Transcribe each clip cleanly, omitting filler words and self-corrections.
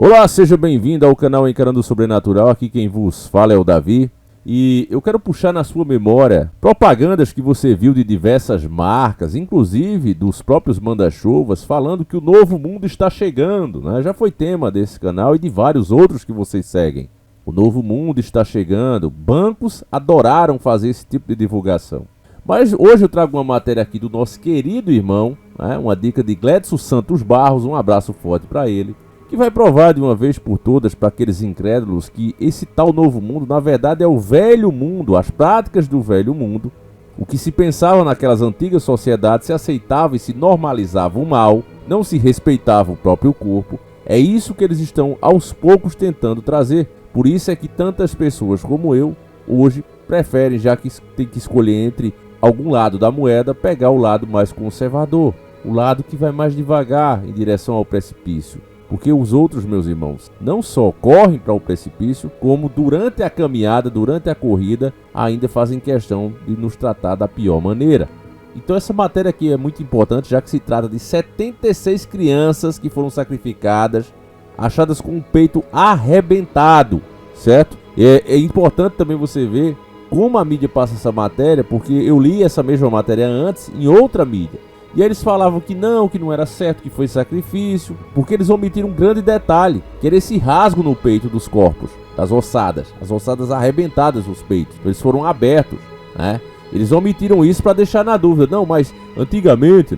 Olá, seja bem-vindo ao canal Encarando o Sobrenatural. Aqui quem vos fala é o Davi. E eu quero puxar na sua memória propagandas que você viu de diversas marcas, inclusive dos próprios manda-chuvas, falando que o novo mundo está chegando, né? Já foi tema desse canal e de vários outros que vocês seguem. O novo mundo está chegando. Bancos adoraram fazer esse tipo de divulgação. Mas hoje eu trago uma matéria aqui do nosso querido irmão, né? Uma dica de Gledson Santos Barros, um abraço forte para ele, que vai provar de uma vez por todas para aqueles incrédulos que esse tal novo mundo, na verdade, é o velho mundo, as práticas do velho mundo. O que se pensava naquelas antigas sociedades se aceitava e se normalizava o mal, não se respeitava o próprio corpo. É isso que eles estão aos poucos tentando trazer. Por isso é que tantas pessoas como eu, hoje, preferem, já que tem que escolher entre algum lado da moeda, pegar o lado mais conservador, o lado que vai mais devagar em direção ao precipício. Porque os outros, meus irmãos, não só correm para o precipício, como durante a caminhada, durante a corrida, ainda fazem questão de nos tratar da pior maneira. Então essa matéria aqui é muito importante, já que se trata de 76 crianças que foram sacrificadas, achadas com o peito arrebentado, certo? É importante também você ver como a mídia passa essa matéria, porque eu li essa mesma matéria antes em outra mídia. E aí eles falavam que não era certo, que foi sacrifício, porque eles omitiram um grande detalhe, que era esse rasgo no peito dos corpos, das ossadas, as ossadas arrebentadas nos peitos, eles foram abertos, né? Eles omitiram isso para deixar na dúvida. Não, mas antigamente,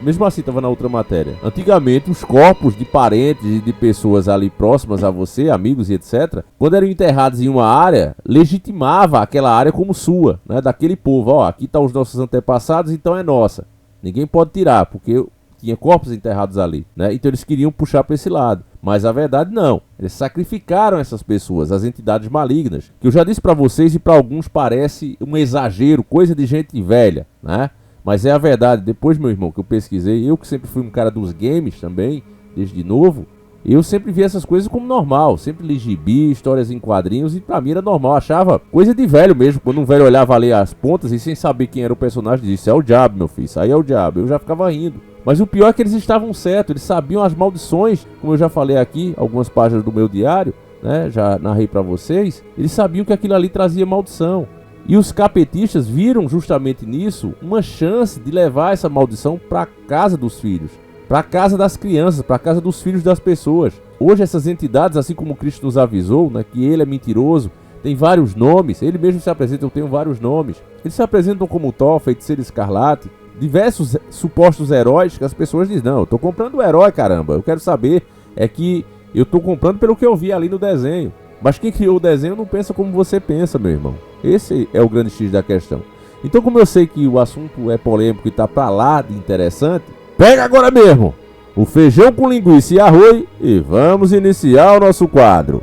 mesmo assim estava na outra matéria, antigamente os corpos de parentes e de pessoas ali próximas a você, amigos e etc., quando eram enterrados em uma área, legitimava aquela área como sua, né? Daquele povo. Ó, aqui estão os nossos antepassados, então é nossa. Ninguém pode tirar, porque tinha corpos enterrados ali, né? Então eles queriam puxar para esse lado. Mas a verdade não. Eles sacrificaram essas pessoas, as entidades malignas, que eu já disse para vocês e para alguns parece um exagero, coisa de gente velha, né? Mas é a verdade. Depois, meu irmão, que eu pesquisei, eu que sempre fui um cara dos games também, desde novo, eu sempre vi essas coisas como normal. Sempre li gibi, histórias em quadrinhos, e pra mim era normal. Achava coisa de velho mesmo. Quando um velho olhava ali as pontas e sem saber quem era o personagem, disse: é o diabo, meu filho, isso aí é o diabo. Eu já ficava rindo. Mas o pior é que eles estavam certos. Eles sabiam as maldições, como eu já falei aqui, algumas páginas do meu diário, né? Já narrei pra vocês. Eles sabiam que aquilo ali trazia maldição. E os capetistas viram justamente nisso uma chance de levar essa maldição pra casa dos filhos, para a casa das crianças, para a casa dos filhos das pessoas. Hoje essas entidades, assim como Cristo nos avisou, né, que ele é mentiroso, tem vários nomes, ele mesmo se apresenta, eu tenho vários nomes. Eles se apresentam como Thor, Feiticeiro Escarlate, diversos supostos heróis que as pessoas dizem: não, eu tô comprando o herói, caramba, eu quero saber, é que eu tô comprando pelo que eu vi ali no desenho. Mas quem criou o desenho não pensa como você pensa, meu irmão. Esse é o grande X da questão. Então, como eu sei que o assunto é polêmico e tá pra lá de interessante, pega agora mesmo o feijão com linguiça e arroz e vamos iniciar o nosso quadro.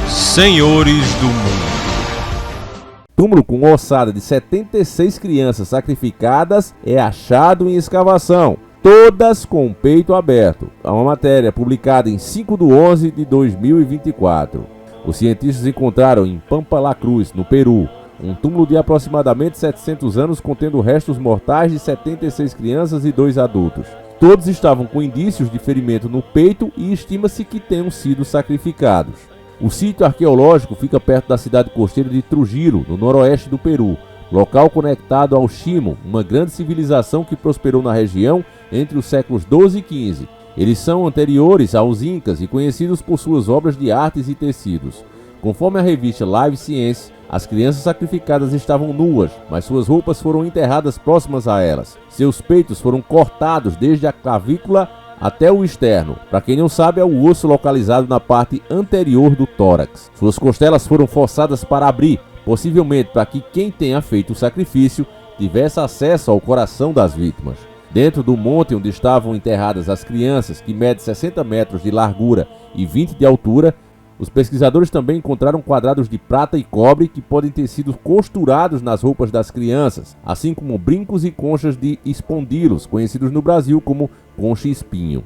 Senhores do Mundo. Túmulo com ossada de 76 crianças sacrificadas é achado em escavação, todas com o peito aberto. É uma matéria publicada em 5/11/2024. Os cientistas encontraram em Pampa La Cruz, no Peru, um túmulo de aproximadamente 700 anos contendo restos mortais de 76 crianças e 2 adultos. Todos estavam com indícios de ferimento no peito e estima-se que tenham sido sacrificados. O sítio arqueológico fica perto da cidade costeira de Trujillo, no noroeste do Peru, local conectado ao Ximo, uma grande civilização que prosperou na região entre os séculos 12 e 15. Eles são anteriores aos Incas e conhecidos por suas obras de artes e tecidos. Conforme a revista Live Science, as crianças sacrificadas estavam nuas, mas suas roupas foram enterradas próximas a elas. Seus peitos foram cortados desde a clavícula até o externo. Para quem não sabe, é o osso localizado na parte anterior do tórax. Suas costelas foram forçadas para abrir, possivelmente para que quem tenha feito o sacrifício tivesse acesso ao coração das vítimas. Dentro do monte onde estavam enterradas as crianças, que mede 60 metros de largura e 20 de altura, os pesquisadores também encontraram quadrados de prata e cobre que podem ter sido costurados nas roupas das crianças, assim como brincos e conchas de espondilos, conhecidos no Brasil como concha-espinho.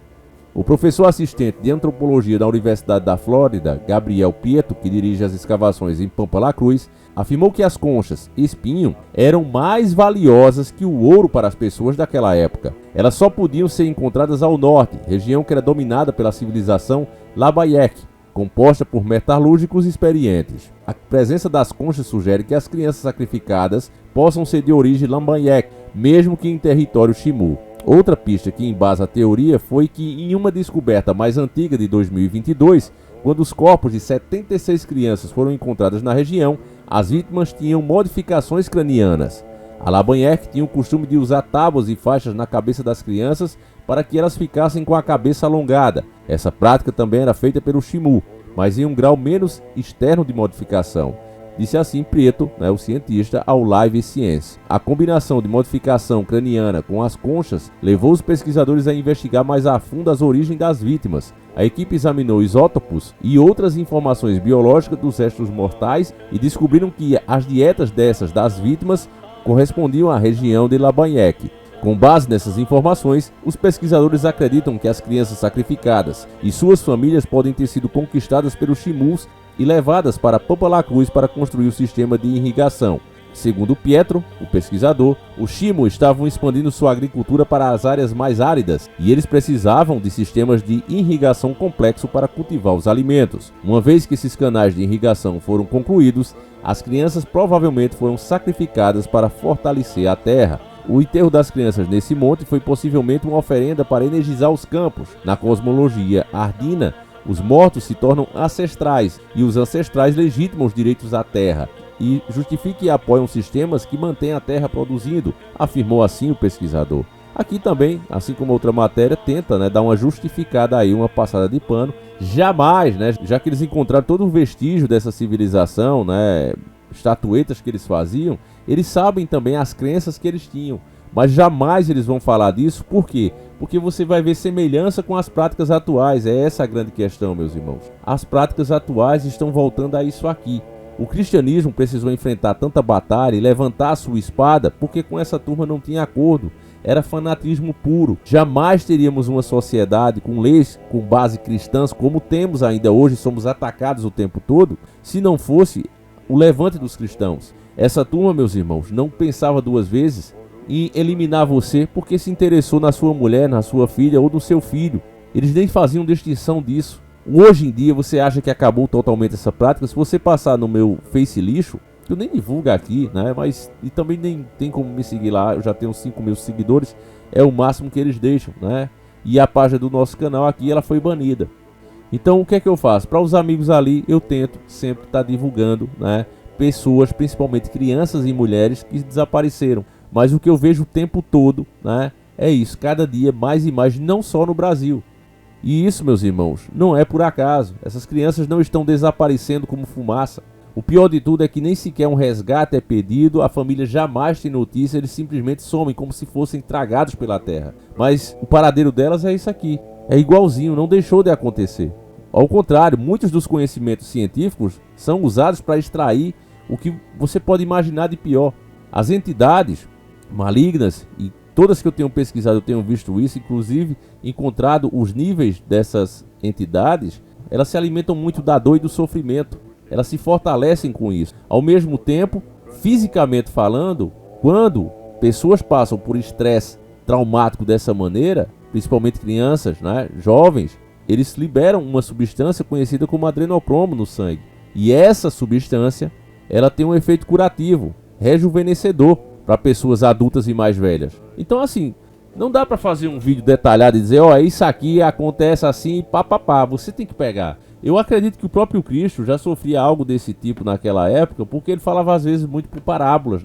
O professor assistente de antropologia da Universidade da Flórida, Gabriel Prieto, que dirige as escavações em Pampa La Cruz, afirmou que as conchas espinho eram mais valiosas que o ouro para as pessoas daquela época. Elas só podiam ser encontradas ao norte, região que era dominada pela civilização Labayek, composta por metalúrgicos experientes. A presença das conchas sugere que as crianças sacrificadas possam ser de origem Lambayek, mesmo que em território Chimu. Outra pista que embasa a teoria foi que em uma descoberta mais antiga de 2022, quando os corpos de 76 crianças foram encontrados na região, as vítimas tinham modificações cranianas. A Lambayek tinha o costume de usar tábuas e faixas na cabeça das crianças para que elas ficassem com a cabeça alongada. Essa prática também era feita pelo Chimu, mas em um grau menos externo de modificação. Disse assim Prieto, o cientista, ao Live Science. A combinação de modificação craniana com as conchas levou os pesquisadores a investigar mais a fundo as origens das vítimas. A equipe examinou isótopos e outras informações biológicas dos restos mortais e descobriram que as dietas das vítimas correspondiam à região de Lambayek. Com base nessas informações, os pesquisadores acreditam que as crianças sacrificadas e suas famílias podem ter sido conquistadas pelos Chimus e levadas para Papalacruz para construir o sistema de irrigação. Segundo Pietro, o pesquisador, os Chimu estavam expandindo sua agricultura para as áreas mais áridas e eles precisavam de sistemas de irrigação complexo para cultivar os alimentos. Uma vez que esses canais de irrigação foram concluídos, as crianças provavelmente foram sacrificadas para fortalecer a terra. O enterro das crianças nesse monte foi possivelmente uma oferenda para energizar os campos. Na cosmologia ardina, os mortos se tornam ancestrais e os ancestrais legitimam os direitos à terra e justificam e apoiam sistemas que mantêm a terra produzindo, afirmou assim o pesquisador. Aqui também, assim como outra matéria, tenta dar uma justificada aí, uma passada de pano. Jamais, já que eles encontraram todo o vestígio dessa civilização, estatuetas que eles faziam, eles sabem também as crenças que eles tinham, mas jamais eles vão falar disso. Por quê? Porque você vai ver semelhança com as práticas atuais. É essa a grande questão, meus irmãos. As práticas atuais estão voltando a isso aqui. O cristianismo precisou enfrentar tanta batalha e levantar a sua espada porque com essa turma não tinha acordo. Era fanatismo puro. Jamais teríamos uma sociedade com leis com base cristãs como temos ainda hoje, somos atacados o tempo todo, se não fosse o levante dos cristãos. Essa turma, meus irmãos, não pensava duas vezes em eliminar você porque se interessou na sua mulher, na sua filha ou no seu filho. Eles nem faziam distinção disso. Hoje em dia você acha que acabou totalmente essa prática. Se você passar no meu Face lixo, que eu nem divulgo aqui, mas e também nem tem como me seguir lá, eu já tenho 5.000 seguidores, é o máximo que eles deixam, E a página do nosso canal aqui, ela foi banida. Então o que é que eu faço? Para os amigos ali, eu tento sempre estar divulgando, pessoas, principalmente crianças e mulheres que desapareceram. Mas o que eu vejo o tempo todo, é isso, cada dia mais e mais, não só no Brasil. E isso, meus irmãos, não é por acaso. Essas crianças não estão desaparecendo como fumaça. O pior de tudo é que nem sequer um resgate é pedido, a família jamais tem notícia, eles simplesmente somem como se fossem tragados pela terra. Mas o paradeiro delas é isso aqui, é igualzinho, não deixou de acontecer. Ao contrário, muitos dos conhecimentos científicos são usados para extrair o que você pode imaginar de pior. As entidades malignas, e todas que eu tenho pesquisado, eu tenho visto isso, inclusive encontrado os níveis dessas entidades, elas se alimentam muito da dor e do sofrimento. Elas se fortalecem com isso. Ao mesmo tempo, fisicamente falando, quando pessoas passam por estresse traumático dessa maneira, principalmente crianças, jovens, eles liberam uma substância conhecida como adrenocromo no sangue. E essa substância, ela tem um efeito curativo, rejuvenescedor para pessoas adultas e mais velhas. Então assim, não dá para fazer um vídeo detalhado e dizer, isso aqui acontece assim, papapá, você tem que pegar. Eu acredito que o próprio Cristo já sofria algo desse tipo naquela época, porque ele falava às vezes muito por parábolas,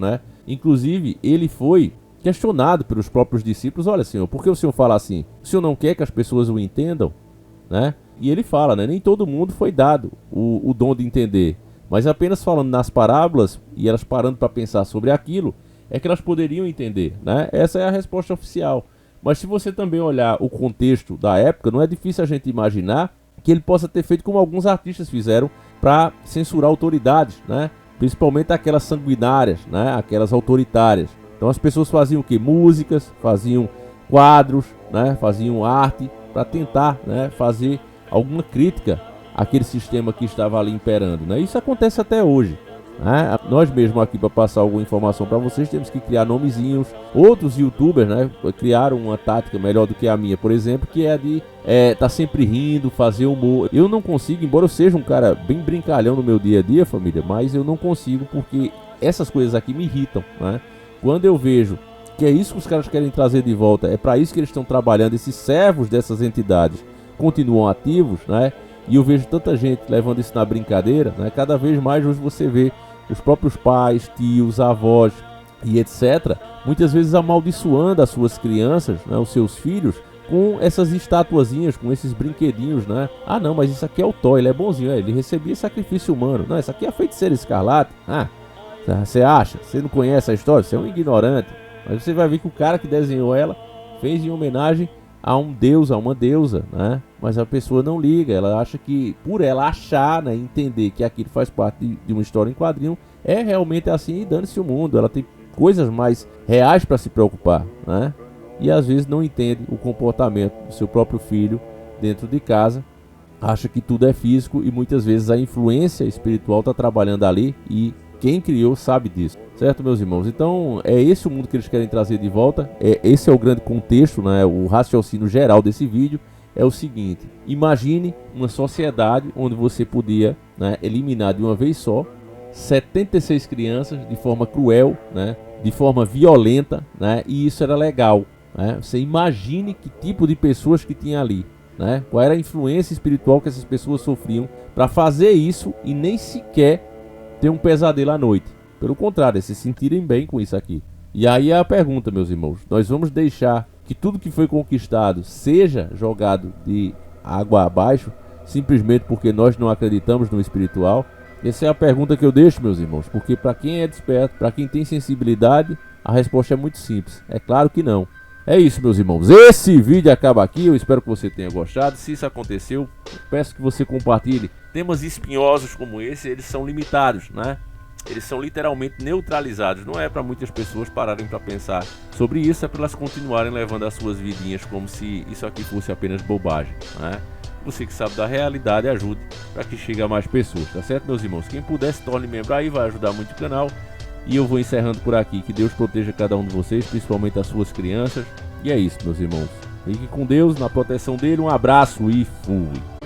Inclusive, ele foi questionado pelos próprios discípulos, olha Senhor, por que o Senhor fala assim? O Senhor não quer que as pessoas o entendam? E ele fala, nem todo mundo foi dado o dom de entender, mas apenas falando nas parábolas e elas parando para pensar sobre aquilo, é que elas poderiam entender, Essa é a resposta oficial. Mas se você também olhar o contexto da época, não é difícil a gente imaginar que ele possa ter feito como alguns artistas fizeram para censurar autoridades, Principalmente aquelas sanguinárias, Aquelas autoritárias. Então as pessoas faziam o quê? Músicas, faziam quadros, Faziam arte para tentar, fazer alguma crítica àquele sistema que estava ali imperando, Isso acontece até hoje. né? Nós mesmos aqui, para passar alguma informação para vocês, temos que criar nomezinhos. Outros youtubers, né, criaram uma tática melhor do que a minha, por exemplo, que é a de tá sempre rindo, fazer humor. Eu não consigo, embora eu seja um cara bem brincalhão no meu dia a dia, família, mas eu não consigo porque essas coisas aqui me irritam, né? Quando eu vejo que é isso que os caras querem trazer de volta, é para isso que eles estão trabalhando, esses servos dessas entidades continuam ativos, né? E eu vejo tanta gente levando isso na brincadeira, né? Cada vez mais hoje você vê os próprios pais, tios, avós e etc. muitas vezes amaldiçoando as suas crianças, né? Os seus filhos, com essas estatuazinhas, com esses brinquedinhos, né? Ah não, mas isso aqui é o Thor, ele é bonzinho, ele recebia sacrifício humano. Não, isso aqui é a Feiticeira Escarlate. Ah, você acha? Você não conhece a história? Você é um ignorante. Mas você vai ver que o cara que desenhou ela fez em homenagem a um deus, a uma deusa, né? Mas a pessoa não liga, ela acha que, por ela achar, né, entender que aquilo faz parte de uma história em quadrinho, é realmente assim e dane-se o mundo. Ela tem coisas mais reais para se preocupar, né? E às vezes não entende o comportamento do seu próprio filho dentro de casa, acha que tudo é físico e muitas vezes a influência espiritual está trabalhando ali e quem criou sabe disso, certo, meus irmãos? Então é esse o mundo que eles querem trazer de volta, esse é o grande contexto, né? O raciocínio geral desse vídeo é o seguinte: imagine uma sociedade onde você podia, né, eliminar de uma vez só 76 crianças de forma cruel, né, de forma violenta, né, e isso era legal, né? Você imagine que tipo de pessoas que tinha ali, né? Qual era a influência espiritual que essas pessoas sofriam para fazer isso e nem sequer ter um pesadelo à noite. Pelo contrário, se sentirem bem com isso aqui. E aí é a pergunta, meus irmãos: nós vamos deixar que tudo que foi conquistado seja jogado de água abaixo, simplesmente porque nós não acreditamos no espiritual? Essa é a pergunta que eu deixo, meus irmãos, porque para quem é desperto, para quem tem sensibilidade, a resposta é muito simples: é claro que não. É isso, meus irmãos, esse vídeo acaba aqui, eu espero que você tenha gostado. Se isso aconteceu, peço que você compartilhe. Temas espinhosos como esse, eles são limitados, né? Eles são literalmente neutralizados. Não é para muitas pessoas pararem para pensar sobre isso, é para elas continuarem levando as suas vidinhas como se isso aqui fosse apenas bobagem, né? Você que sabe da realidade, ajude para que chegue a mais pessoas, tá certo, meus irmãos? Quem puder, se torne membro aí, vai ajudar muito o canal. E eu vou encerrando por aqui. Que Deus proteja cada um de vocês, principalmente as suas crianças. E é isso, meus irmãos. Fique com Deus, na proteção dele. Um abraço e fui.